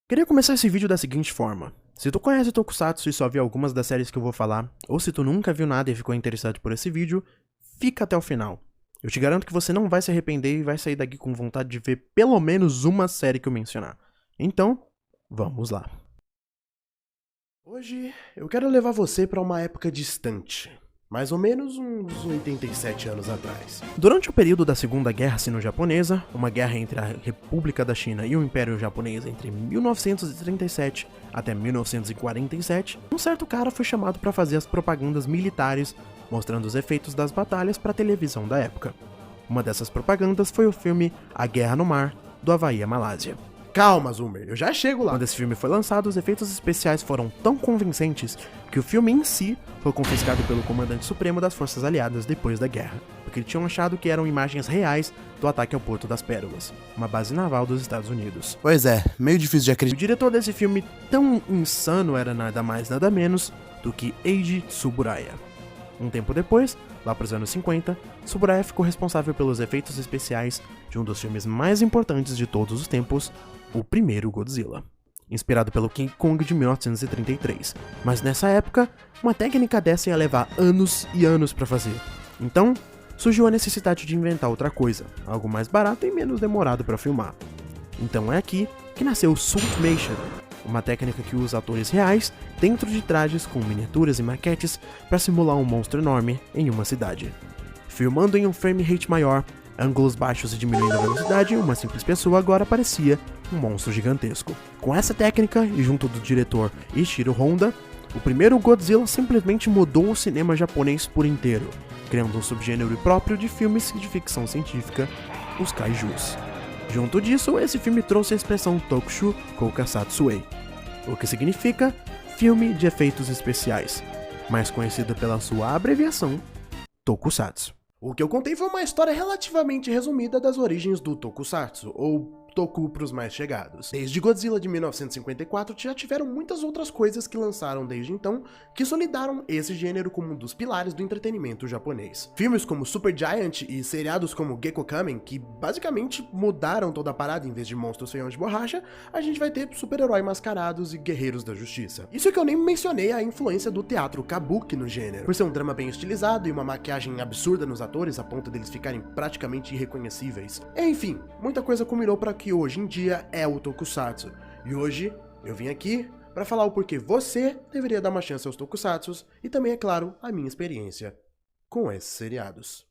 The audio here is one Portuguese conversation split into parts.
Queria começar esse vídeo da seguinte forma. Se tu conhece Tokusatsu e só viu algumas das séries que eu vou falar, ou se tu nunca viu nada e ficou interessado por esse vídeo, fica até o final. Eu te garanto que você não vai se arrepender e vai sair daqui com vontade de ver pelo menos uma série que eu mencionar. Então, vamos lá. Hoje eu quero levar você para uma época distante. Mais ou menos uns 87 anos atrás. Durante o período da Segunda Guerra Sino-Japonesa, uma guerra entre a República da China e o Império Japonês entre 1937 até 1947, um certo cara foi chamado para fazer as propagandas militares mostrando os efeitos das batalhas para a televisão da época. Uma dessas propagandas foi o filme A Guerra no Mar, do Havaí à Malásia. Calma, Zoomer, eu já chego lá. Quando esse filme foi lançado, os efeitos especiais foram tão convincentes que o filme em si foi confiscado pelo comandante supremo das forças aliadas depois da guerra, porque eles tinham achado que eram imagens reais do ataque ao Porto das Pérolas, uma base naval dos Estados Unidos. Pois é, meio difícil de acreditar. O diretor desse filme tão insano era nada mais nada menos do que Eiji Tsuburaya. Um tempo depois, lá para os anos 50, Tsuburaya ficou responsável pelos efeitos especiais de um dos filmes mais importantes de todos os tempos, o primeiro Godzilla, inspirado pelo King Kong de 1933. Mas nessa época, uma técnica dessa ia levar anos e anos para fazer. Então, surgiu a necessidade de inventar outra coisa, algo mais barato e menos demorado para filmar. Então é aqui que nasceu o Suitmation, uma técnica que usa atores reais dentro de trajes com miniaturas e maquetes para simular um monstro enorme em uma cidade. Filmando em um frame rate maior, ângulos baixos e diminuindo a velocidade, uma simples pessoa agora parecia um monstro gigantesco. Com essa técnica, e junto do diretor Ishiro Honda, o primeiro Godzilla simplesmente mudou o cinema japonês por inteiro, criando um subgênero próprio de filmes de ficção científica, os kaijus. Junto disso, esse filme trouxe a expressão Tokushu Koukasatsuei, o que significa filme de efeitos especiais, mais conhecido pela sua abreviação Tokusatsu. O que eu contei foi uma história relativamente resumida das origens do Tokusatsu, ou Toku pros mais chegados. Desde Godzilla de 1954, já tiveram muitas outras coisas que lançaram desde então, que solidaram esse gênero como um dos pilares do entretenimento japonês. Filmes como Supergiant e seriados como Gekko Kamen, que basicamente mudaram toda a parada. Em vez de monstros feiões de borracha, a gente vai ter super-herói mascarados e guerreiros da justiça. Isso que eu nem mencionei a influência do teatro kabuki no gênero, por ser um drama bem estilizado e uma maquiagem absurda nos atores a ponto deles ficarem praticamente irreconhecíveis. Enfim, muita coisa combinou para que hoje em dia é o Tokusatsu. E hoje eu vim aqui para falar o porquê você deveria dar uma chance aos Tokusatsus e também, é claro, a minha experiência com esses seriados.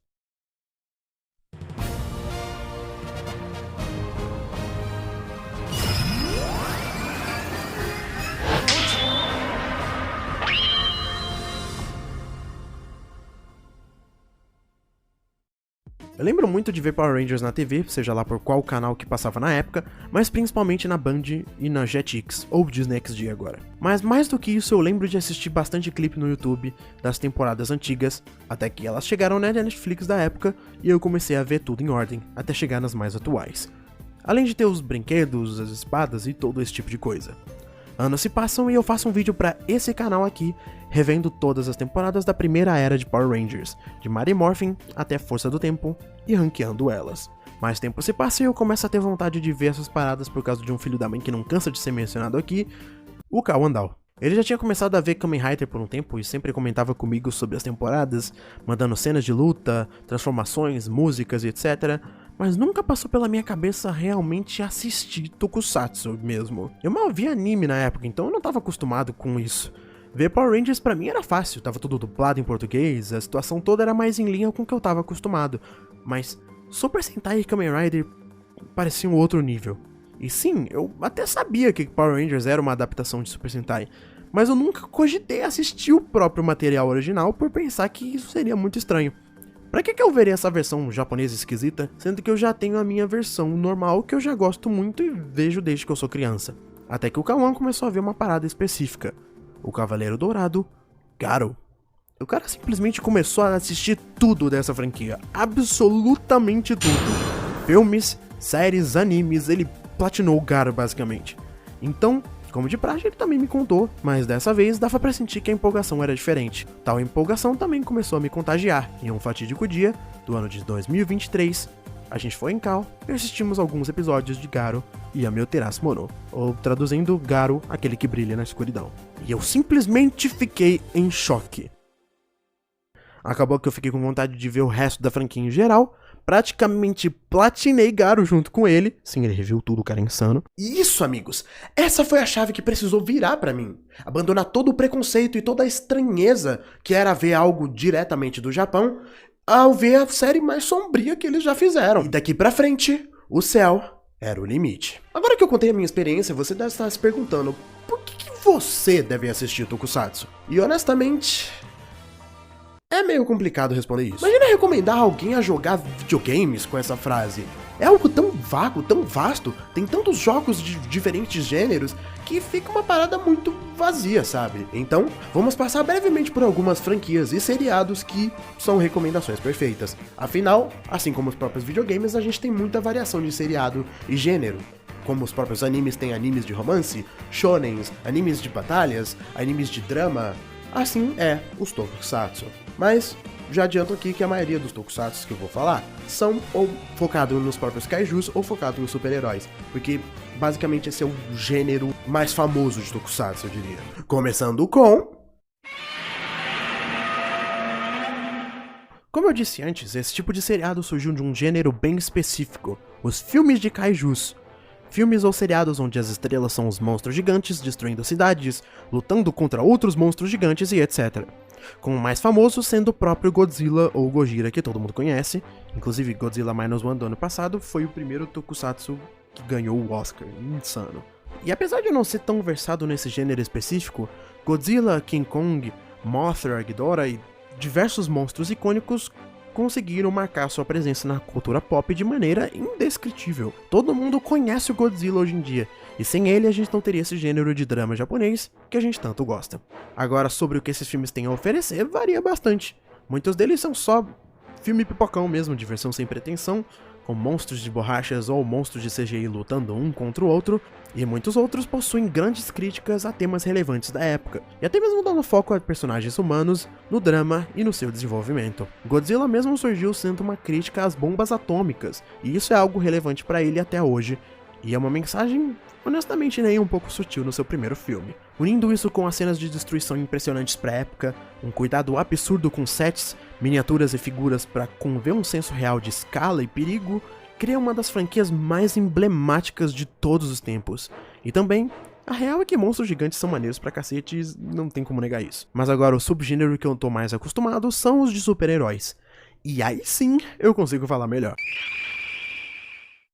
Eu lembro muito de ver Power Rangers na TV, seja lá por qual canal que passava na época, mas principalmente na Band e na Jetix, ou Disney XD agora. Mas mais do que isso, eu lembro de assistir bastante clipe no YouTube das temporadas antigas, até que elas chegaram na Netflix da época e eu comecei a ver tudo em ordem, até chegar nas mais atuais. Além de ter os brinquedos, as espadas e todo esse tipo de coisa. Anos se passam e eu faço um vídeo pra esse canal aqui, revendo todas as temporadas da primeira era de Power Rangers, de Mighty Morphin até Força do Tempo, e ranqueando elas. Mais tempo se passa e eu começo a ter vontade de ver essas paradas por causa de um filho da mãe que não cansa de ser mencionado aqui, o Cal Andal. Ele já tinha começado a ver Kamen Rider por um tempo e sempre comentava comigo sobre as temporadas, mandando cenas de luta, transformações, músicas e etc., mas nunca passou pela minha cabeça realmente assistir Tokusatsu mesmo. Eu mal via anime na época, então eu não tava acostumado com isso. Ver Power Rangers pra mim era fácil, tava tudo dublado em português, a situação toda era mais em linha com o que eu tava acostumado. Mas Super Sentai e Kamen Rider pareciam outro nível. E sim, eu até sabia que Power Rangers era uma adaptação de Super Sentai, mas eu nunca cogitei assistir o próprio material original por pensar que isso seria muito estranho. Pra que eu veria essa versão japonesa esquisita, sendo que eu já tenho a minha versão normal que eu já gosto muito e vejo desde que eu sou criança? Até que o Kawan começou a ver uma parada específica. O Cavaleiro Dourado, Garo. O cara simplesmente começou a assistir tudo dessa franquia, absolutamente tudo. Filmes, séries, animes, ele platinou o Garo basicamente. Então, como de praxe, ele também me contou, mas dessa vez dava pra sentir que a empolgação era diferente. Tal empolgação também começou a me contagiar em um fatídico dia do ano de 2023, a gente foi em Cal e assistimos alguns episódios de Garo e Amaterasu Mono, ou traduzindo, Garo, aquele que brilha na escuridão. E eu simplesmente fiquei em choque. Acabou que eu fiquei com vontade de ver o resto da franquia em geral, praticamente platinei Garo junto com ele. Sim, ele reviu tudo, o cara é insano. E isso, amigos, essa foi a chave que precisou virar pra mim. Abandonar todo o preconceito e toda a estranheza que era ver algo diretamente do Japão, ao ver a série mais sombria que eles já fizeram. E daqui pra frente, o céu era o limite. Agora que eu contei a minha experiência, você deve estar se perguntando, por que você deve assistir Tokusatsu? E honestamente, é meio complicado responder isso. Imagina recomendar alguém a jogar videogames com essa frase. É algo tão vago, tão vasto, tem tantos jogos de diferentes gêneros, que fica uma parada muito vazia, sabe? Então, vamos passar brevemente por algumas franquias e seriados que são recomendações perfeitas. Afinal, assim como os próprios videogames, a gente tem muita variação de seriado e gênero. Como os próprios animes têm animes de romance, shonens, animes de batalhas, animes de drama, assim é os Tokusatsu. Mas já adianto aqui que a maioria dos Tokusatsu que eu vou falar são ou focados nos próprios kaijus ou focados nos super-heróis, porque basicamente esse é o gênero mais famoso de Tokusatsu, eu diria. Começando com... Como eu disse antes, esse tipo de seriado surgiu de um gênero bem específico, os filmes de kaijus. Filmes ou seriados onde as estrelas são os monstros gigantes destruindo cidades, lutando contra outros monstros gigantes e etc. Com o mais famoso sendo o próprio Godzilla ou Gojira, que todo mundo conhece. Inclusive, Godzilla Minus One do ano passado foi o primeiro Tokusatsu que ganhou o Oscar. Insano. E apesar de eu não ser tão versado nesse gênero específico, Godzilla, King Kong, Mothra, Ghidorah e diversos monstros icônicos conseguiram marcar sua presença na cultura pop de maneira indescritível. Todo mundo conhece o Godzilla hoje em dia, e sem ele a gente não teria esse gênero de drama japonês que a gente tanto gosta. Agora, sobre o que esses filmes têm a oferecer, varia bastante. Muitos deles são só filme pipocão mesmo, diversão sem pretensão, com monstros de borrachas ou monstros de CGI lutando um contra o outro, e muitos outros possuem grandes críticas a temas relevantes da época, e até mesmo dando foco a personagens humanos, no drama e no seu desenvolvimento. Godzilla mesmo surgiu sendo uma crítica às bombas atômicas, e isso é algo relevante para ele até hoje, e é uma mensagem honestamente nem um pouco sutil no seu primeiro filme. Unindo isso com as cenas de destruição impressionantes pra época, um cuidado absurdo com sets, miniaturas e figuras para conver um senso real de escala e perigo, cria uma das franquias mais emblemáticas de todos os tempos. E também, a real é que monstros gigantes são maneiros pra cacete e não tem como negar isso. Mas agora o subgênero que eu tô mais acostumado são os de super-heróis. E aí sim eu consigo falar melhor.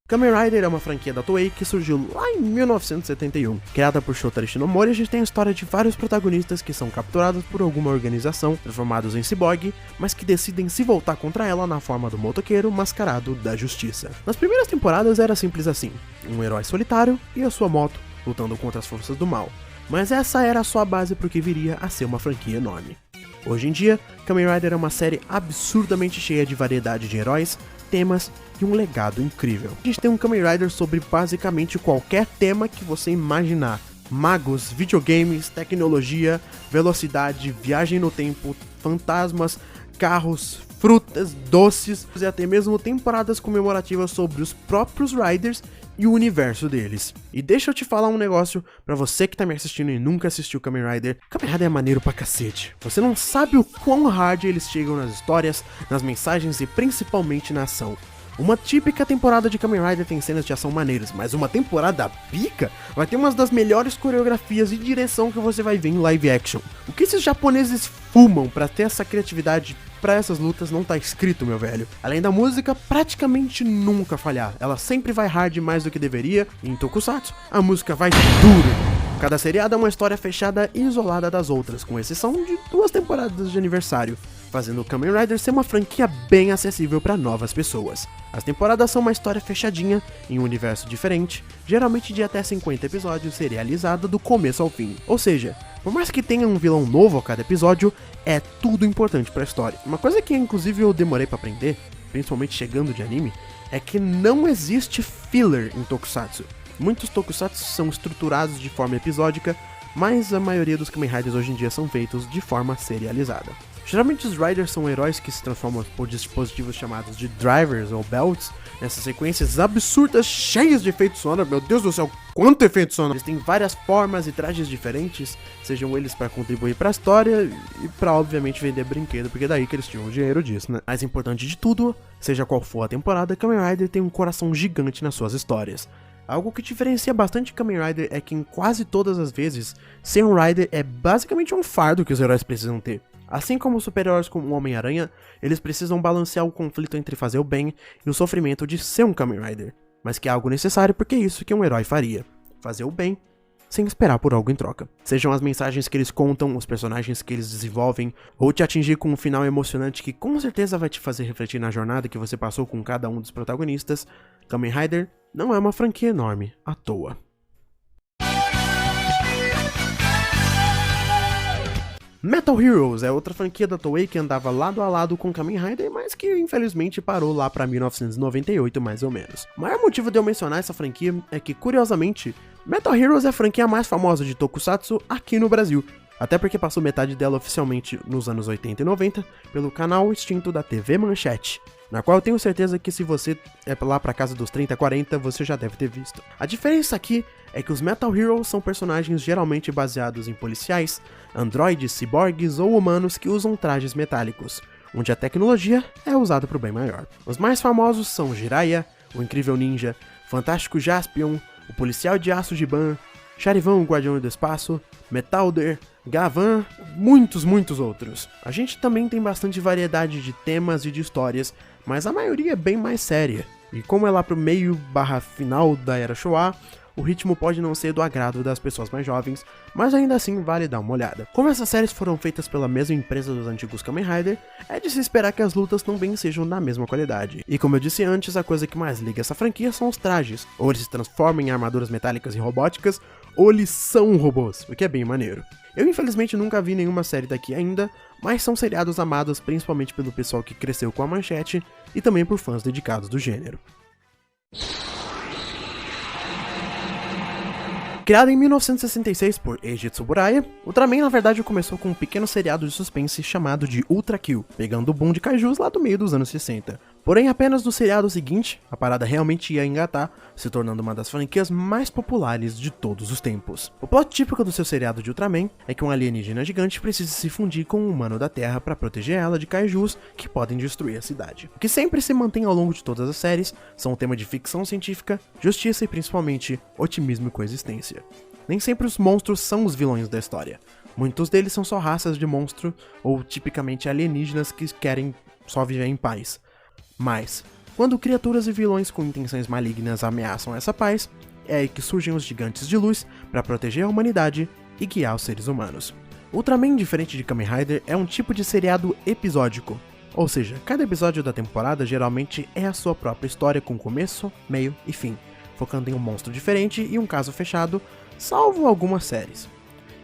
Kamen Rider é uma franquia da Toei que surgiu lá em 1971. Criada por Shotaro Shinomori, a gente tem a história de vários protagonistas que são capturados por alguma organização, transformados em ciborgue, mas que decidem se voltar contra ela na forma do motoqueiro mascarado da justiça. Nas primeiras temporadas era simples assim, um herói solitário e a sua moto, lutando contra as forças do mal. Mas essa era a sua base para o que viria a ser uma franquia enorme. Hoje em dia, Kamen Rider é uma série absurdamente cheia de variedade de heróis, temas e um legado incrível. A gente tem um Kamen Rider sobre basicamente qualquer tema que você imaginar. Magos, videogames, tecnologia, velocidade, viagem no tempo, fantasmas, carros, frutas, doces e até mesmo temporadas comemorativas sobre os próprios Riders e o universo deles. E deixa eu te falar um negócio pra você que tá me assistindo e nunca assistiu Kamen Rider. Kamen Rider é maneiro pra cacete. Você não sabe o quão hard eles chegam nas histórias, nas mensagens e principalmente na ação. Uma típica temporada de Kamen Rider tem cenas de ação maneiras, mas uma temporada pica vai ter uma das melhores coreografias e direção que você vai ver em live action. O que esses japoneses fumam pra ter essa criatividade pra essas lutas não tá escrito, meu velho. Além da música praticamente nunca falhar, ela sempre vai hard mais do que deveria, e em Tokusatsu a música vai duro. Cada seriado é uma história fechada e isolada das outras, com exceção de 2 temporadas de aniversário, fazendo o Kamen Rider ser uma franquia bem acessível para novas pessoas. As temporadas são uma história fechadinha, em um universo diferente, geralmente de até 50 episódios serializada do começo ao fim. Ou seja, por mais que tenha um vilão novo a cada episódio, é tudo importante para a história. Uma coisa que inclusive eu demorei para aprender, principalmente chegando de anime, é que não existe filler em Tokusatsu. Muitos Tokusatsu são estruturados de forma episódica, mas a maioria dos Kamen Riders hoje em dia são feitos de forma serializada. Geralmente os Riders são heróis que se transformam por dispositivos chamados de Drivers ou Belts, nessas sequências absurdas, cheias de efeitos sonoros. Meu Deus do céu, quanto efeito sonoro! Eles têm várias formas e trajes diferentes, sejam eles para contribuir para a história e para obviamente vender brinquedo, porque é daí que eles tinham o dinheiro disso, né? Mais importante de tudo, seja qual for a temporada, Kamen Rider tem um coração gigante nas suas histórias. Algo que diferencia bastante Kamen Rider é que em quase todas as vezes, ser um Rider é basicamente um fardo que os heróis precisam ter. Assim como os super-heróis como o Homem-Aranha, eles precisam balancear o conflito entre fazer o bem e o sofrimento de ser um Kamen Rider, mas que é algo necessário porque é isso que um herói faria, fazer o bem sem esperar por algo em troca. Sejam as mensagens que eles contam, os personagens que eles desenvolvem, ou te atingir com um final emocionante que com certeza vai te fazer refletir na jornada que você passou com cada um dos protagonistas, Kamen Rider não é uma franquia enorme à toa. Metal Heroes é outra franquia da Toei que andava lado a lado com Kamen Rider, mas que infelizmente parou lá pra 1998 mais ou menos. O maior motivo de eu mencionar essa franquia é que, curiosamente, Metal Heroes é a franquia mais famosa de Tokusatsu aqui no Brasil, até porque passou metade dela oficialmente nos anos 80 e 90 pelo canal extinto da TV Manchete, na qual eu tenho certeza que se você é lá pra casa dos 30, 40, você já deve ter visto. A diferença aqui é que os Metal Heroes são personagens geralmente baseados em policiais, androides, ciborgues ou humanos que usam trajes metálicos, onde a tecnologia é usada para o bem maior. Os mais famosos são Jiraiya, o Incrível Ninja, Fantástico Jaspion, o Policial de Aço Giban, Charivan, o Guardião do Espaço, Metalder, Gavan, muitos outros. A gente também tem bastante variedade de temas e de histórias, mas a maioria é bem mais séria. E como é lá pro meio/final da Era Showa, o ritmo pode não ser do agrado das pessoas mais jovens, mas ainda assim vale dar uma olhada. Como essas séries foram feitas pela mesma empresa dos antigos Kamen Rider, é de se esperar que as lutas também sejam da mesma qualidade. E como eu disse antes, a coisa que mais liga essa franquia são os trajes. Ou eles se transformam em armaduras metálicas e robóticas, ou eles são robôs, o que é bem maneiro. Eu infelizmente nunca vi nenhuma série daqui ainda, mas são seriados amados principalmente pelo pessoal que cresceu com a Manchete e também por fãs dedicados do gênero. Criado em 1966 por Eiji Tsuburaya, Ultraman na verdade começou com um pequeno seriado de suspense chamado de Ultra Kill, pegando o boom de kaijus lá do meio dos anos 60. Porém, apenas no seriado seguinte, a parada realmente ia engatar, se tornando uma das franquias mais populares de todos os tempos. O plot típico do seu seriado de Ultraman é que um alienígena gigante precisa se fundir com um humano da Terra para proteger ela de kaijus que podem destruir a cidade. O que sempre se mantém ao longo de todas as séries são o tema de ficção científica, justiça e principalmente otimismo e coexistência. Nem sempre os monstros são os vilões da história. Muitos deles são só raças de monstro ou tipicamente alienígenas que querem só viver em paz. Mas, quando criaturas e vilões com intenções malignas ameaçam essa paz, é aí que surgem os gigantes de luz para proteger a humanidade e guiar os seres humanos. Ultraman, diferente de Kamen Rider, é um tipo de seriado episódico, ou seja, cada episódio da temporada geralmente é a sua própria história com começo, meio e fim, focando em um monstro diferente e um caso fechado, salvo algumas séries.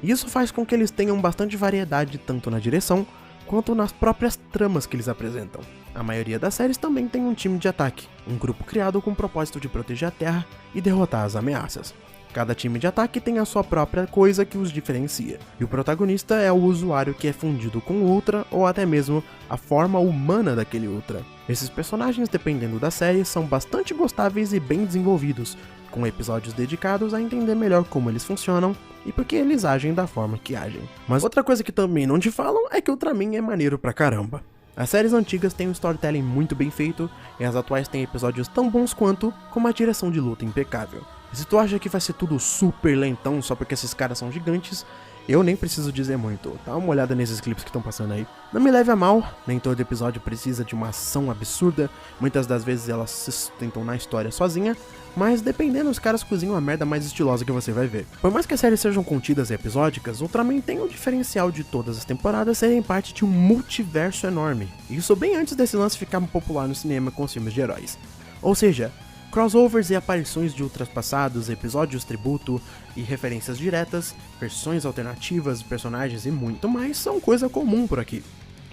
E isso faz com que eles tenham bastante variedade tanto na direção quanto nas próprias tramas que eles apresentam. A maioria das séries também tem um time de ataque, um grupo criado com o propósito de proteger a Terra e derrotar as ameaças. Cada time de ataque tem a sua própria coisa que os diferencia, e o protagonista é o usuário que é fundido com o Ultra ou até mesmo a forma humana daquele Ultra. Esses personagens, dependendo da série, são bastante gostáveis e bem desenvolvidos, com episódios dedicados a entender melhor como eles funcionam e por que eles agem da forma que agem. Mas outra coisa que também não te falam é que o Ultraman é maneiro pra caramba. As séries antigas têm um storytelling muito bem feito, e as atuais têm episódios tão bons quanto, com uma direção de luta impecável. E se tu acha que vai ser tudo super lentão só porque esses caras são gigantes, eu nem preciso dizer muito, dá uma olhada nesses clipes que estão passando aí. Não me leve a mal, nem todo episódio precisa de uma ação absurda, muitas das vezes elas se sustentam na história sozinha, mas dependendo os caras cozinham a merda mais estilosa que você vai ver. Por mais que as séries sejam contidas e episódicas, Ultraman tem o diferencial de todas as temporadas serem parte de um multiverso enorme, isso bem antes desse lance ficar popular no cinema com os filmes de heróis. Ou seja, crossovers e aparições de ultrapassados, episódios tributo e referências diretas, versões alternativas de personagens e muito mais são coisa comum por aqui.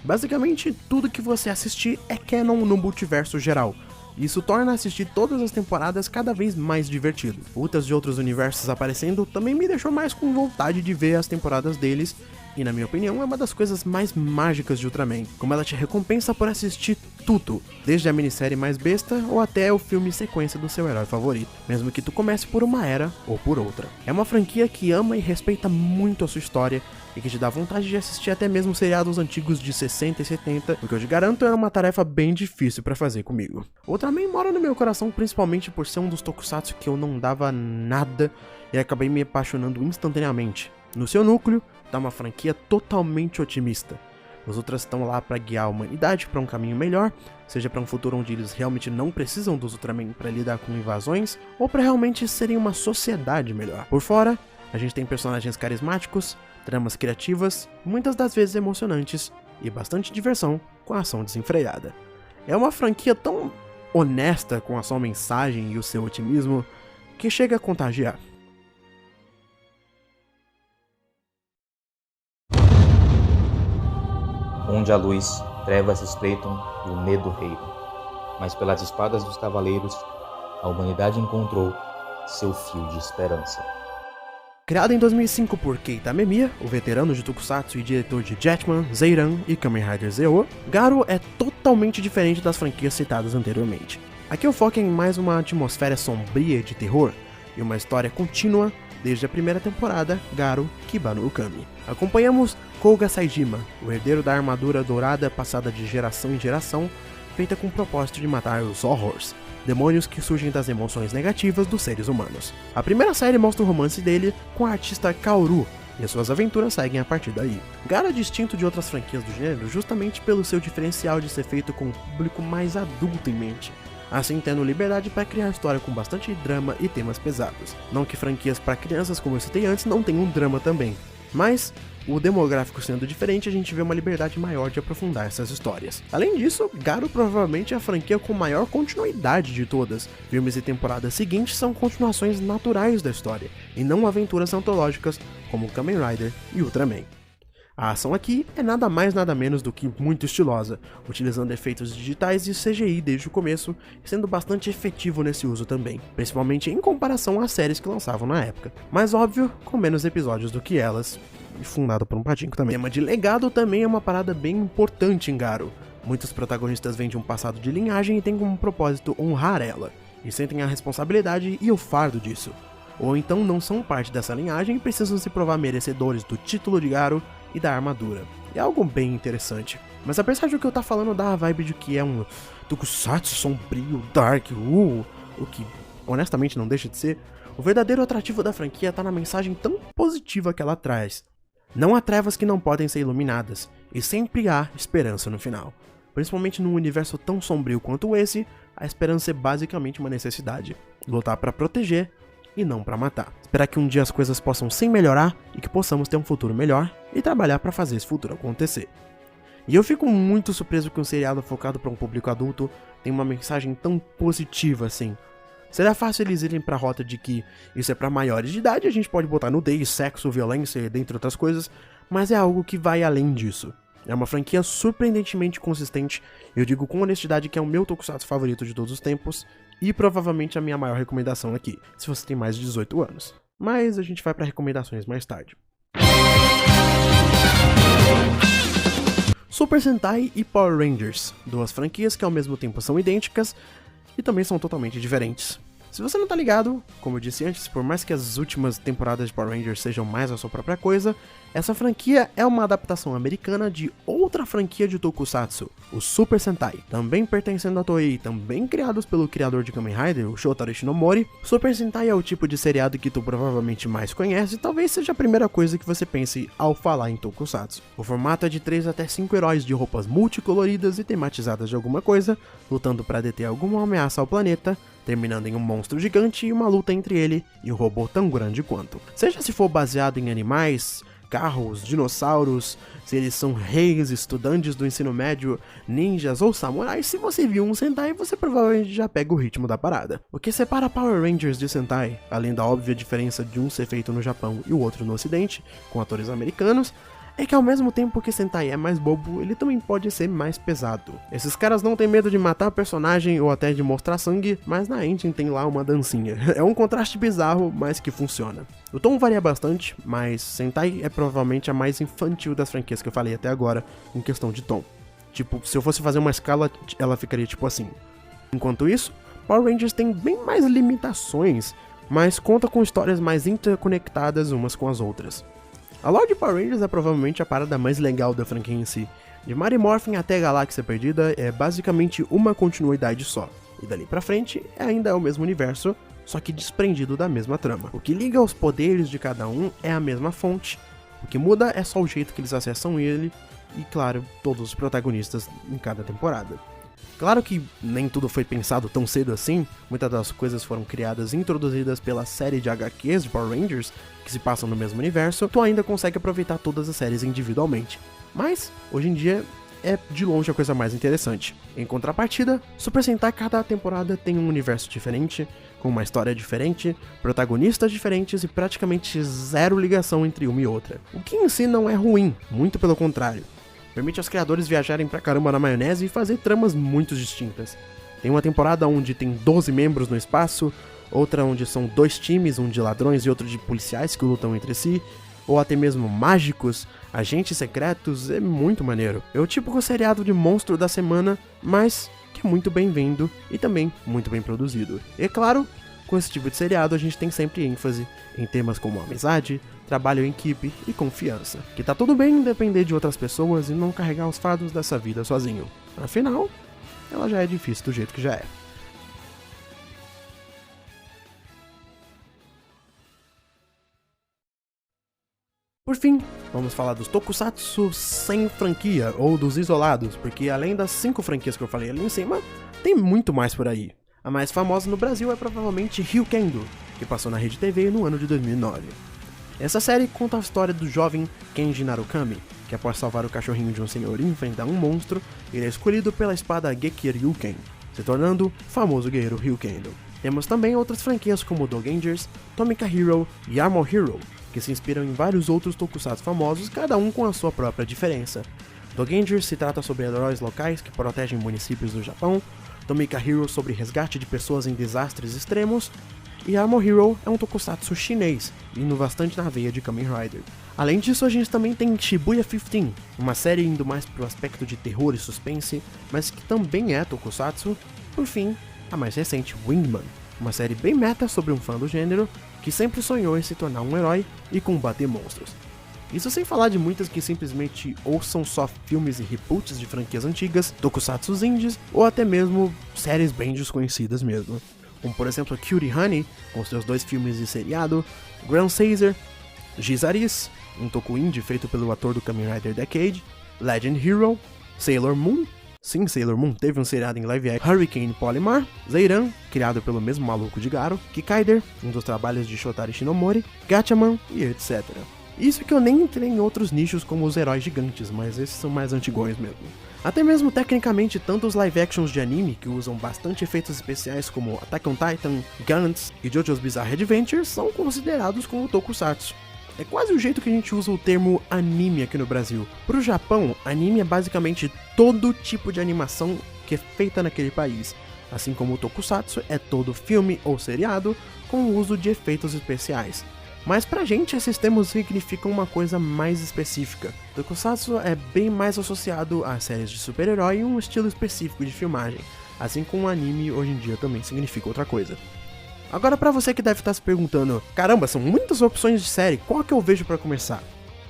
Basicamente, tudo que você assistir é canon no multiverso geral. Isso torna assistir todas as temporadas cada vez mais divertido. Lutas de outros universos aparecendo também me deixou mais com vontade de ver as temporadas deles, e na minha opinião é uma das coisas mais mágicas de Ultraman, como ela te recompensa por assistir tudo, desde a minissérie mais besta ou até o filme sequência do seu herói favorito, mesmo que tu comece por uma era ou por outra. É uma franquia que ama e respeita muito a sua história e que te dá vontade de assistir até mesmo seriados antigos de 60 e 70, o que eu te garanto era uma tarefa bem difícil pra fazer comigo. Ultraman mora no meu coração principalmente por ser um dos tokusatsu que eu não dava nada e acabei me apaixonando instantaneamente. No seu núcleo, tá uma franquia totalmente otimista. Os outras estão lá para guiar a humanidade para um caminho melhor, seja para um futuro onde eles realmente não precisam dos Ultraman para lidar com invasões, ou para realmente serem uma sociedade melhor. Por fora, a gente tem personagens carismáticos, tramas criativas, muitas das vezes emocionantes, e bastante diversão com a ação desenfreada. É uma franquia tão honesta com a sua mensagem e o seu otimismo, que chega a contagiar. Onde a luz, trevas se espreitam e o medo reina. Mas pelas espadas dos cavaleiros, a humanidade encontrou seu fio de esperança. Criado em 2005 por Keita Amemiya, o veterano de Tokusatsu e diretor de Jetman, Zeiran e Kamen Rider Zeo, Garo é totalmente diferente das franquias citadas anteriormente. Aqui o foco é em mais uma atmosfera sombria de terror e uma história contínua desde a primeira temporada, Garo Kiba no Ukami. Acompanhamos Koga Saejima, o herdeiro da armadura dourada passada de geração em geração, feita com o propósito de matar os Horrors, demônios que surgem das emoções negativas dos seres humanos. A primeira série mostra o romance dele com a artista Kaoru, e suas aventuras seguem a partir daí. Garo é distinto de outras franquias do gênero justamente pelo seu diferencial de ser feito com um público mais adulto em mente, assim tendo liberdade para criar história com bastante drama e temas pesados. Não que franquias para crianças, como eu citei antes, não tenham um drama também, mas o demográfico sendo diferente, a gente vê uma liberdade maior de aprofundar essas histórias. Além disso, Garo provavelmente é a franquia com maior continuidade de todas. Filmes e temporadas seguintes são continuações naturais da história, e não aventuras antológicas como Kamen Rider e Ultraman. A ação aqui é nada mais nada menos do que muito estilosa, utilizando efeitos digitais e CGI desde o começo, e sendo bastante efetivo nesse uso também, principalmente em comparação às séries que lançavam na época. Mas óbvio, com menos episódios do que elas, e fundado por um patinco também. O tema de legado também é uma parada bem importante em Garo. Muitos protagonistas vêm de um passado de linhagem e têm como propósito honrar ela, e sentem a responsabilidade e o fardo disso. Ou então não são parte dessa linhagem e precisam se provar merecedores do título de Garo e da armadura. É algo bem interessante. Mas apesar de o que eu tá falando dá a vibe de que é um tokusatsu sombrio, dark, o que honestamente não deixa de ser, o verdadeiro atrativo da franquia tá na mensagem tão positiva que ela traz. Não há trevas que não podem ser iluminadas, e sempre há esperança no final. Principalmente num universo tão sombrio quanto esse, a esperança é basicamente uma necessidade. Lutar pra proteger e não pra matar. Esperar que um dia as coisas possam sim melhorar e que possamos ter um futuro melhor e trabalhar pra fazer esse futuro acontecer. E eu fico muito surpreso que um seriado focado para um público adulto tem uma mensagem tão positiva assim. Será fácil eles irem pra rota de que isso é pra maiores de idade, a gente pode botar nudez, sexo, violência, dentre outras coisas, mas é algo que vai além disso. É uma franquia surpreendentemente consistente, e eu digo com honestidade que é o meu tokusatsu favorito de todos os tempos, e provavelmente a minha maior recomendação aqui, se você tem mais de 18 anos. Mas a gente vai pra recomendações mais tarde. Super Sentai e Power Rangers, duas franquias que ao mesmo tempo são idênticas e também são totalmente diferentes. Se você não tá ligado, como eu disse antes, por mais que as últimas temporadas de Power Rangers sejam mais a sua própria coisa, essa franquia é uma adaptação americana de outra franquia de tokusatsu, o Super Sentai. Também pertencendo à Toei, também criados pelo criador de Kamen Rider, o Shotaro Ishinomori, Super Sentai é o tipo de seriado que tu provavelmente mais conhece e talvez seja a primeira coisa que você pense ao falar em tokusatsu. O formato é de 3 até 5 heróis de roupas multicoloridas e tematizadas de alguma coisa, lutando para deter alguma ameaça ao planeta, terminando em um monstro gigante e uma luta entre ele e um robô tão grande quanto. Seja se for baseado em animais, carros, dinossauros, se eles são reis, estudantes do ensino médio, ninjas ou samurais, se você viu um Sentai, você provavelmente já pega o ritmo da parada. O que separa Power Rangers de Sentai, além da óbvia diferença de um ser feito no Japão e o outro no ocidente, com atores americanos, é que ao mesmo tempo que Sentai é mais bobo, ele também pode ser mais pesado. Esses caras não têm medo de matar personagem ou até de mostrar sangue, mas na engine tem lá uma dancinha. É um contraste bizarro, mas que funciona. O tom varia bastante, mas Sentai é provavelmente a mais infantil das franquias que eu falei até agora em questão de tom. Tipo, se eu fosse fazer uma escala, ela ficaria tipo assim. Enquanto isso, Power Rangers tem bem mais limitações, mas conta com histórias mais interconectadas umas com as outras. A lore de Power Rangers é provavelmente a parada mais legal da franquia em si. De Mighty Morphin até Galáxia Perdida é basicamente uma continuidade só, e dali pra frente ainda é o mesmo universo, só que desprendido da mesma trama. O que liga os poderes de cada um é a mesma fonte, o que muda é só o jeito que eles acessam ele, e claro, todos os protagonistas em cada temporada. Claro que nem tudo foi pensado tão cedo assim, muitas das coisas foram criadas e introduzidas pela série de HQs de Power Rangers, que se passam no mesmo universo, tu ainda consegue aproveitar todas as séries individualmente. Mas, hoje em dia, é de longe a coisa mais interessante. Em contrapartida, Super Sentai cada temporada tem um universo diferente, com uma história diferente, protagonistas diferentes e praticamente zero ligação entre uma e outra. O que em si não é ruim, muito pelo contrário. Permite aos criadores viajarem pra caramba na maionese e fazer tramas muito distintas. Tem uma temporada onde tem 12 membros no espaço, outra onde são 2 times, um de ladrões e outro de policiais que lutam entre si, ou até mesmo mágicos, agentes secretos, é muito maneiro. É o típico seriado de monstro da semana, mas que é muito bem-vindo e também muito bem produzido. E é claro, com esse tipo de seriado a gente tem sempre ênfase em temas como amizade, trabalho em equipe e confiança. Que tá tudo bem depender de outras pessoas e não carregar os fardos dessa vida sozinho. Afinal, ela já é difícil do jeito que já é. Por fim, vamos falar dos tokusatsu sem franquia, ou dos isolados, porque além das 5 franquias que eu falei ali em cima, tem muito mais por aí. A mais famosa no Brasil é provavelmente Ryukendo, que passou na Rede TV no ano de 2009. Essa série conta a história do jovem Kenji Narukami, que após salvar o cachorrinho de um senhor e enfrentar um monstro, ele é escolhido pela espada Gekiryuken, se tornando o famoso guerreiro Ryukendo. Temos também outras franquias como Dogangers, Tomica Hero e Armor Hero, que se inspiram em vários outros tokusatsu famosos, cada um com a sua própria diferença. Dogangers se trata sobre heróis locais que protegem municípios do Japão, Tomica Hero sobre resgate de pessoas em desastres extremos, e Armor Hero é um tokusatsu chinês, indo bastante na veia de Kamen Rider. Além disso, a gente também tem Shibuya 15, uma série indo mais pro aspecto de terror e suspense, mas que também é tokusatsu. Por fim, a mais recente, Wingman, uma série bem meta sobre um fã do gênero, que sempre sonhou em se tornar um herói e combater monstros. Isso sem falar de muitas que simplesmente ou são só filmes e reboots de franquias antigas, tokusatsus indies, ou até mesmo séries bem desconhecidas mesmo. Como por exemplo Cutie Honey, com seus 2 filmes de seriado, Grand Caesar, Gizaris, um toku indie feito pelo ator do Kamen Rider Decade, Legend Hero, Sailor Moon, sim, Sailor Moon teve um seriado em live action, Hurricane Polymar, Zeiran, criado pelo mesmo maluco de Garo, Kikaider, um dos trabalhos de Shotari Shinomori, Gatchaman e etc. Isso que eu nem entrei em outros nichos como os heróis gigantes, mas esses são mais antigões mesmo. Até mesmo tecnicamente, tanto os live actions de anime, que usam bastante efeitos especiais como Attack on Titan, Gantz e JoJo's Bizarre Adventure, são considerados como tokusatsu. É quase o jeito que a gente usa o termo anime aqui no Brasil. Pro Japão, anime é basicamente todo tipo de animação que é feita naquele país, assim como o tokusatsu é todo filme ou seriado com o uso de efeitos especiais. Mas pra gente esses termos significam uma coisa mais específica. Tokusatsu é bem mais associado a séries de super-herói e um estilo específico de filmagem, assim como o anime hoje em dia também significa outra coisa. Agora pra você que deve estar se perguntando, caramba, são muitas opções de série, qual que eu vejo pra começar?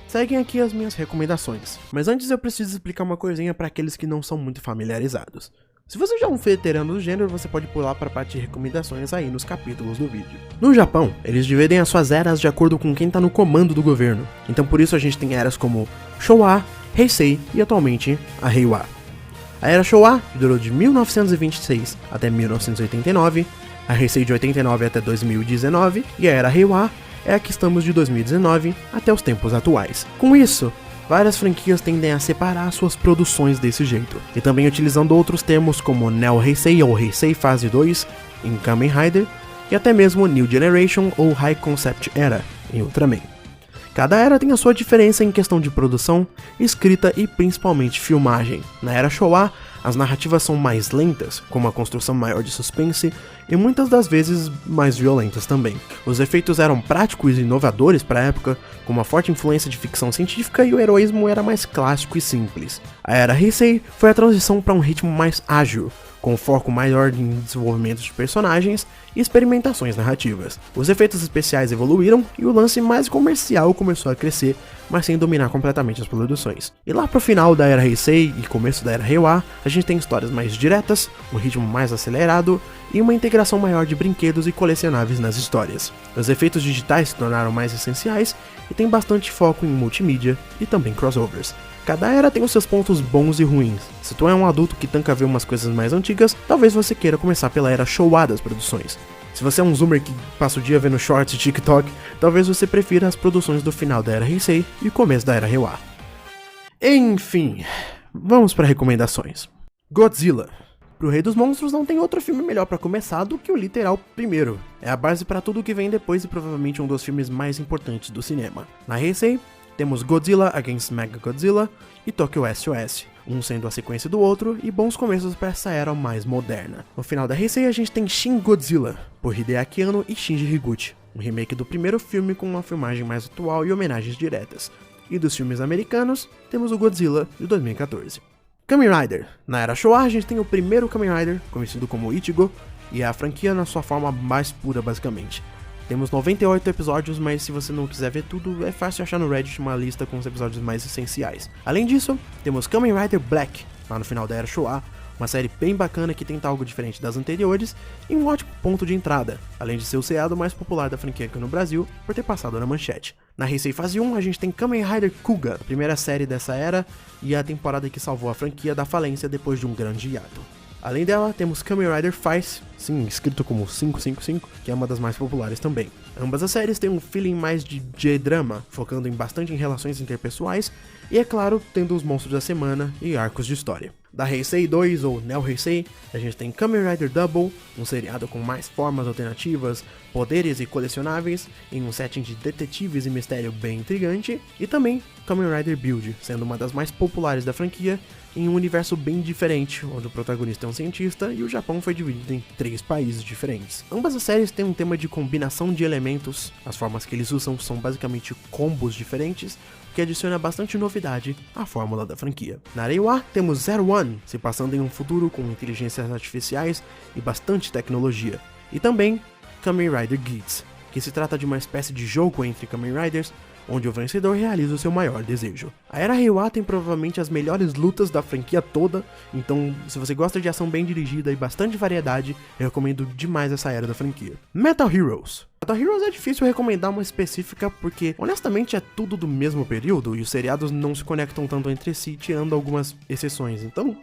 Seguem aqui as minhas recomendações, mas antes eu preciso explicar uma coisinha pra aqueles que não são muito familiarizados. Se você já é um veterano do gênero, você pode pular para a parte de recomendações aí nos capítulos do vídeo. No Japão, eles dividem as suas eras de acordo com quem tá no comando do governo. Então por isso a gente tem eras como Showa, Heisei e atualmente a Reiwa. A era Showa durou de 1926 até 1989, a Heisei de 89 até 2019 e a era Reiwa é a que estamos de 2019 até os tempos atuais. Com isso, várias franquias tendem a separar suas produções desse jeito, e também utilizando outros termos como Neo Heisei ou Heisei Fase 2 em Kamen Rider, e até mesmo New Generation ou High Concept Era em Ultraman. Cada era tem a sua diferença em questão de produção, escrita e principalmente filmagem. Na era Showa, As narrativas são mais lentas, com uma construção maior de suspense, e muitas das vezes mais violentas também. Os efeitos eram práticos e inovadores para a época, com uma forte influência de ficção científica, e o heroísmo era mais clássico e simples. A era Heisei foi a transição para um ritmo mais ágil, com foco maior em desenvolvimento de personagens e experimentações narrativas. Os efeitos especiais evoluíram e o lance mais comercial começou a crescer, mas sem dominar completamente as produções. E lá pro final da era Heisei e começo da era Reiwa, a gente tem histórias mais diretas, um ritmo mais acelerado e uma integração maior de brinquedos e colecionáveis nas histórias. Os efeitos digitais se tornaram mais essenciais e tem bastante foco em multimídia e também crossovers. Cada era tem os seus pontos bons e ruins. Se tu é um adulto que tanca ver umas coisas mais antigas, talvez você queira começar pela era Showa das produções. Se você é um zoomer que passa o dia vendo shorts e TikTok, talvez você prefira as produções do final da era Heisei e o começo da era Reiwa. Enfim, vamos para recomendações. Godzilla. Pro Rei dos Monstros não tem outro filme melhor pra começar do que o literal primeiro. É a base pra tudo que vem depois e provavelmente um dos filmes mais importantes do cinema. Na Heisei, temos Godzilla Against Mechagodzilla e Tokyo SOS, um sendo a sequência do outro e bons começos para essa era mais moderna. No final da Heisei a gente tem Shin Godzilla, por Hideaki Anno e Shinji Higuchi, um remake do primeiro filme com uma filmagem mais atual e homenagens diretas. E dos filmes americanos, temos o Godzilla de 2014. Kamen Rider. Na era Showa a gente tem o primeiro Kamen Rider, conhecido como Ichigo, e é a franquia na sua forma mais pura basicamente. Temos 98 episódios, mas se você não quiser ver tudo, é fácil achar no Reddit uma lista com os episódios mais essenciais. Além disso, temos Kamen Rider Black, lá no final da era Showa, uma série bem bacana que tenta algo diferente das anteriores e um ótimo ponto de entrada, além de ser o seriado mais popular da franquia aqui no Brasil, por ter passado na manchete. Na Heisei Fase 1, a gente tem Kamen Rider Kuga, a primeira série dessa era e a temporada que salvou a franquia da falência depois de um grande hiato. Além dela, temos Kamen Rider Fice, sim, escrito como 555, que é uma das mais populares também. Ambas as séries têm um feeling mais de J-drama, focando bastante em relações interpessoais, e é claro, tendo os monstros da semana e arcos de história. Da Heisei 2, ou Neo Heisei, a gente tem Kamen Rider Double, um seriado com mais formas alternativas, poderes e colecionáveis, em um setting de detetives e mistério bem intrigante, e também Kamen Rider Build, sendo uma das mais populares da franquia, em um universo bem diferente, onde o protagonista é um cientista e o Japão foi dividido em 3 países diferentes. Ambas as séries têm um tema de combinação de elementos, as formas que eles usam são basicamente combos diferentes, o que adiciona bastante novidade à fórmula da franquia. Na Reiwa temos Zero One, se passando em um futuro com inteligências artificiais e bastante tecnologia, e também Kamen Rider Geats, que se trata de uma espécie de jogo entre Kamen Riders, onde o vencedor realiza o seu maior desejo. A era Reiwa tem provavelmente as melhores lutas da franquia toda, então se você gosta de ação bem dirigida e bastante variedade, eu recomendo demais essa era da franquia. Metal Heroes. Metal Heroes é difícil recomendar uma específica porque, honestamente, é tudo do mesmo período e os seriados não se conectam tanto entre si, tirando algumas exceções, então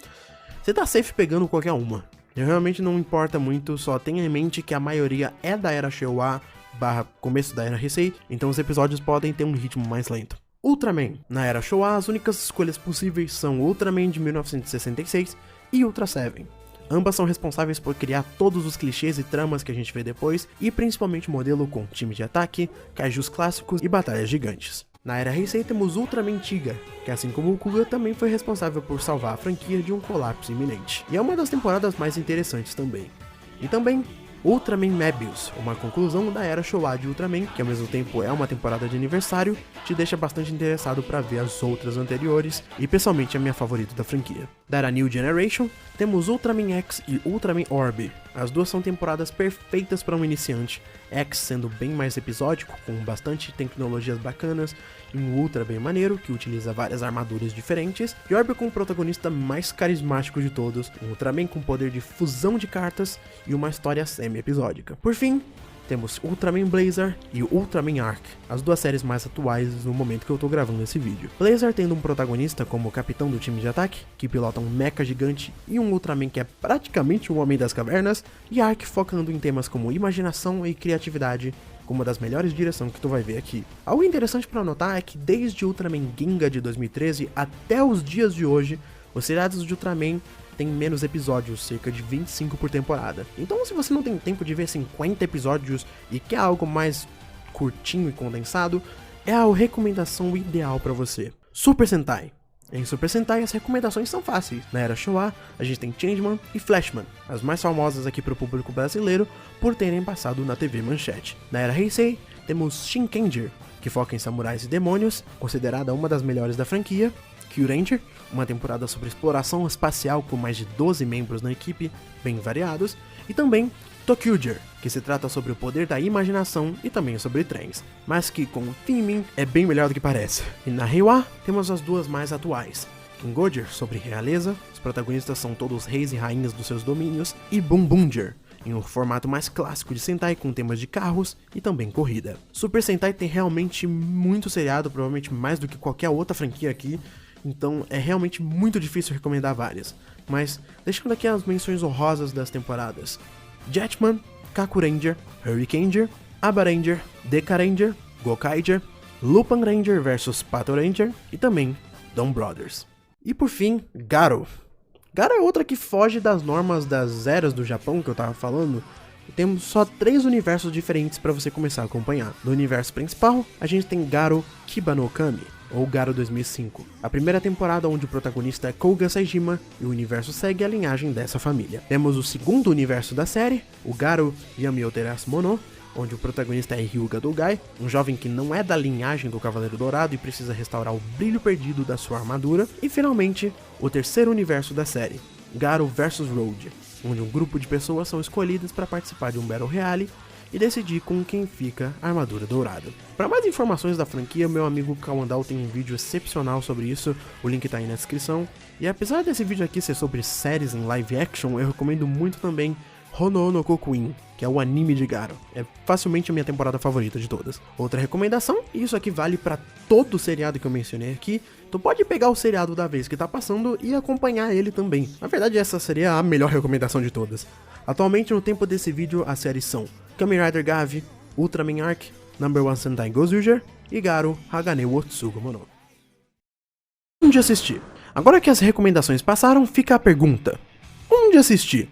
você tá safe pegando qualquer uma. Realmente não importa muito, só tenha em mente que a maioria é da era Showa / começo da era Heisei, então os episódios podem ter um ritmo mais lento. Ultraman. Na era Showa, as únicas escolhas possíveis são Ultraman de 1966 e Ultra Seven. Ambas são responsáveis por criar todos os clichês e tramas que a gente vê depois, e principalmente o modelo com time de ataque, kaijus clássicos e batalhas gigantes. Na era Heisei temos Ultraman Tiga, que assim como o Kuga também foi responsável por salvar a franquia de um colapso iminente, e é uma das temporadas mais interessantes também. E também Ultraman Mebius, uma conclusão da era Showa de Ultraman, que ao mesmo tempo é uma temporada de aniversário, te deixa bastante interessado para ver as outras anteriores, e pessoalmente a minha favorita da franquia. Da era New Generation, temos Ultraman X e Ultraman Orb. As duas são temporadas perfeitas para um iniciante, X sendo bem mais episódico, com bastante tecnologias bacanas, e um Ultra bem maneiro, que utiliza várias armaduras diferentes, e Orb com o protagonista mais carismático de todos, um Ultraman com poder de fusão de cartas e uma história semi-episódica. Por fim, temos Ultraman Blazar e Ultraman Arc, as duas séries mais atuais no momento que eu tô gravando esse vídeo. Blazar tendo um protagonista como o capitão do time de ataque, que pilota um mecha gigante, e um Ultraman que é praticamente um homem das cavernas, e Arc focando em temas como imaginação e criatividade, com uma das melhores direções que tu vai ver aqui. Algo interessante para notar é que desde Ultraman Ginga de 2013 até os dias de hoje, os seriados de Ultraman tem menos episódios, cerca de 25 por temporada. Então se você não tem tempo de ver 50 episódios e quer algo mais curtinho e condensado, é a recomendação ideal para você. Super Sentai. Em Super Sentai, as recomendações são fáceis. Na era Showa, a gente tem Changeman e Flashman, as mais famosas aqui para o público brasileiro por terem passado na TV Manchete. Na era Heisei, temos Shinkenger, que foca em samurais e demônios, considerada uma das melhores da franquia, Kyuranger, uma temporada sobre exploração espacial com mais de 12 membros na equipe, bem variados, e também Tokyuger, que se trata sobre o poder da imaginação e também sobre trens, mas que com o theming é bem melhor do que parece. E na Reiwa temos as duas mais atuais, Kingoger, sobre realeza, os protagonistas são todos reis e rainhas dos seus domínios, e Bunbunger, em um formato mais clássico de Sentai com temas de carros e também corrida. Super Sentai tem realmente muito seriado, provavelmente mais do que qualquer outra franquia aqui, então é realmente muito difícil recomendar várias, mas deixando aqui as menções honrosas das temporadas: Jetman, Kakuranger, Hurricaneger, Abaranger, Dekaranger, Gokaiger, Lupin Ranger vs Pato Ranger e também Dawn Brothers. E por fim, Garo. Garo é outra que foge das normas das eras do Japão que eu tava falando. Temos só 3 universos diferentes para você começar a acompanhar. No universo principal, a gente tem Garo Kiba no Kami, ou Garo 2005, a primeira temporada onde o protagonista é Kouga Saejima e o universo segue a linhagem dessa família. Temos o segundo universo da série, o Garo Yami Oterasu Mono, onde o protagonista é Ryuga Dogai, um jovem que não é da linhagem do Cavaleiro Dourado e precisa restaurar o brilho perdido da sua armadura. E finalmente, o terceiro universo da série, Garo vs Road, onde um grupo de pessoas são escolhidas para participar de um Battle Royale e decidir com quem fica a armadura dourada. Para mais informações da franquia, meu amigo Kawandal tem um vídeo excepcional sobre isso, o link tá aí na descrição. E apesar desse vídeo aqui ser sobre séries em live action, eu recomendo muito também Hono no Kokuin, que é o anime de Garo. É facilmente a minha temporada favorita de todas. Outra recomendação, e isso aqui vale para todo o seriado que eu mencionei aqui, tu pode pegar o seriado da vez que tá passando e acompanhar ele também. Na verdade, essa seria a melhor recomendação de todas. Atualmente, no tempo desse vídeo, as séries são Kamen Rider Gavi, Ultraman Arc, Number One Sentai Gozuger e Garo Hagane wo Tsugumono. Onde assistir? Agora que as recomendações passaram, fica a pergunta: onde assistir?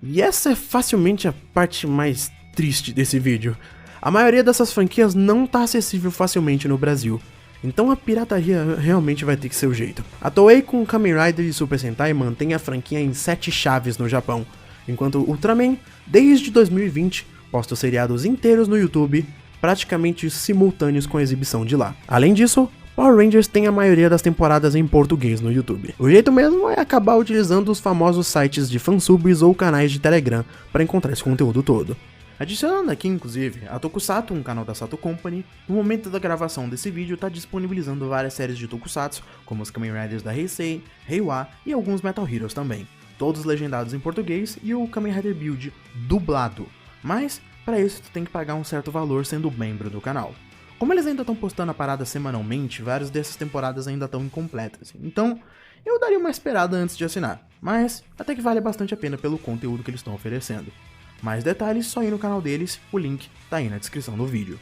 E essa é facilmente a parte mais triste desse vídeo. A maioria dessas franquias não tá acessível facilmente no Brasil, então a pirataria realmente vai ter que ser o jeito. A Toei com Kamen Rider e Super Sentai mantém a franquia em 7 chaves no Japão, enquanto Ultraman, desde 2020, posta os seriados inteiros no YouTube, praticamente simultâneos com a exibição de lá. Além disso, Power Rangers tem a maioria das temporadas em português no YouTube. O jeito mesmo é acabar utilizando os famosos sites de fansubs ou canais de Telegram para encontrar esse conteúdo todo. Adicionando aqui, inclusive, a Tokusatsu, um canal da Sato Company, no momento da gravação desse vídeo está disponibilizando várias séries de Tokusatsu, como os Kamen Riders da Heisei, Reiwa e alguns Metal Heroes também, todos legendados em português e o Kamen Rider Build dublado, mas para isso tu tem que pagar um certo valor sendo membro do canal. Como eles ainda estão postando a parada semanalmente, várias dessas temporadas ainda estão incompletas, então eu daria uma esperada antes de assinar, mas até que vale bastante a pena pelo conteúdo que eles estão oferecendo. Mais detalhes só ir no canal deles, o link tá aí na descrição do vídeo.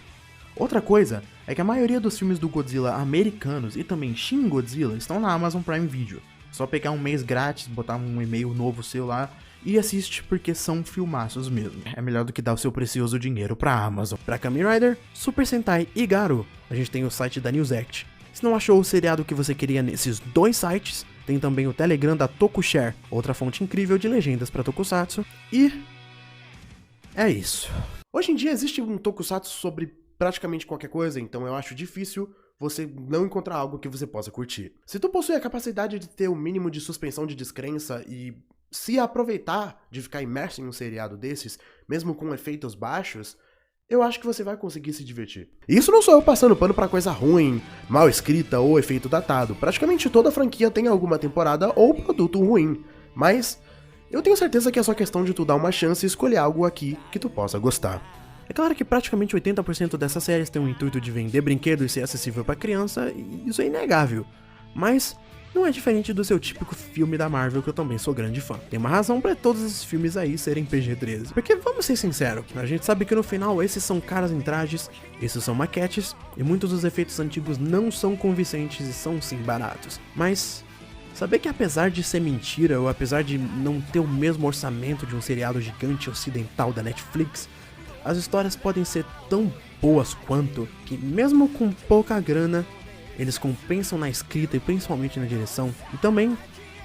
Outra coisa é que a maioria dos filmes do Godzilla americanos e também Shin Godzilla estão na Amazon Prime Video. Só pegar um mês grátis, botar um e-mail novo seu lá e assiste porque são filmaços mesmo. É melhor do que dar o seu precioso dinheiro pra Amazon. Pra Kamen Rider, Super Sentai e Garo, a gente tem o site da Newsect. Se não achou o seriado que você queria nesses 2 sites, tem também o Telegram da Tokushare, outra fonte incrível de legendas pra Tokusatsu. E é isso. Hoje em dia existe um Tokusatsu sobre praticamente qualquer coisa, então eu acho difícil você não encontrar algo que você possa curtir. Se tu possui a capacidade de ter o mínimo de suspensão de descrença e se aproveitar de ficar imerso em um seriado desses, mesmo com efeitos baixos, eu acho que você vai conseguir se divertir. E isso não sou eu passando pano pra coisa ruim, mal escrita ou efeito datado. Praticamente toda franquia tem alguma temporada ou produto ruim, mas eu tenho certeza que é só questão de tu dar uma chance e escolher algo aqui que tu possa gostar. É claro que praticamente 80% dessas séries tem o intuito de vender brinquedo e ser acessível pra criança, e isso é inegável. Mas não é diferente do seu típico filme da Marvel, que eu também sou grande fã. Tem uma razão pra todos esses filmes aí serem PG-13. Porque, vamos ser sinceros, a gente sabe que no final esses são caras em trajes, esses são maquetes, e muitos dos efeitos antigos não são convincentes e são sim baratos. Mas saber que apesar de ser mentira, ou apesar de não ter o mesmo orçamento de um seriado gigante ocidental da Netflix, as histórias podem ser tão boas quanto que, mesmo com pouca grana, eles compensam na escrita e principalmente na direção, e também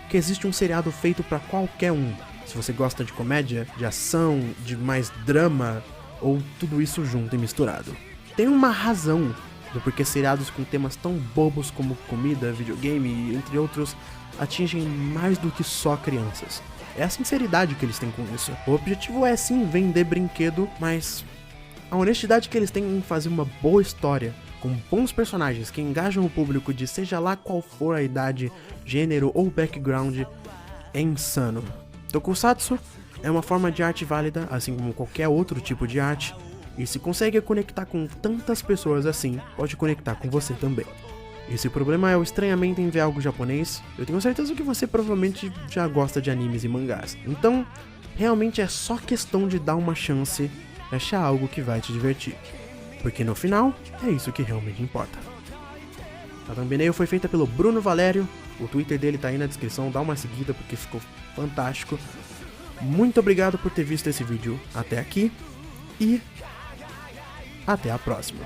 que existe um seriado feito pra qualquer um. Se você gosta de comédia, de ação, de mais drama, ou tudo isso junto e misturado. Tem uma razão do porquê seriados com temas tão bobos como comida, videogame e entre outros atingem mais do que só crianças. É a sinceridade que eles têm com isso. O objetivo é sim vender brinquedo, mas a honestidade que eles têm em fazer uma boa história, com bons personagens que engajam o público de seja lá qual for a idade, gênero ou background, é insano. Tokusatsu é uma forma de arte válida, assim como qualquer outro tipo de arte, e se consegue conectar com tantas pessoas assim, pode conectar com você também. E se o problema é o estranhamento em ver algo japonês, eu tenho certeza que você provavelmente já gosta de animes e mangás. Então, realmente é só questão de dar uma chance e achar algo que vai te divertir. Porque no final, é isso que realmente importa. A thumbnail foi feita pelo Bruno Valério, o Twitter dele tá aí na descrição, dá uma seguida porque ficou fantástico. Muito obrigado por ter visto esse vídeo até aqui e até a próxima.